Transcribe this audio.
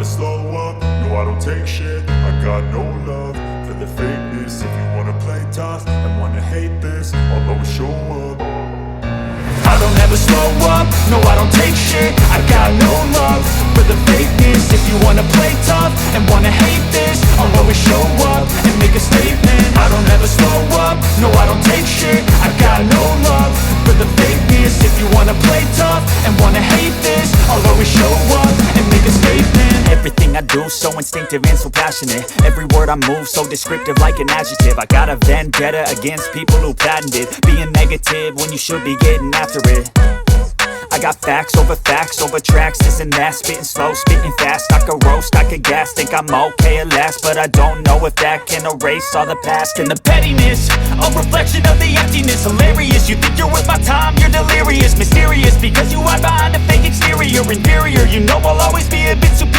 never slow up, no I don't take shit. I got no love for the fakeness. If you wanna play tough and wanna hate this, I'll always show up. I don't ever slow up, no I don't take shit. I got no love for the fakeness. If you wanna play tough and wanna hate this, I'll always show up and make a statement. I don't ever slow up, no I don't take shit. I got no love for the fakeness. If you wanna play tough and wanna hate this, I'll always show up and make a statement. Everything I do so instinctive and so passionate. Every word I move so descriptive like an adjective. I got a vendetta against people who patented being negative when you should be getting after it. I got facts over tracks, this and that. Spitting slow, spitting fast. I could roast, I could gas. Think I'm okay at last, but I don't know if that can erase all the past. And the pettiness, a reflection of the emptiness. Hilarious, you think you're worth my time, you're delirious. Mysterious, because you hide behind a fake exterior. Inferior, you know I'll always be a bit superior.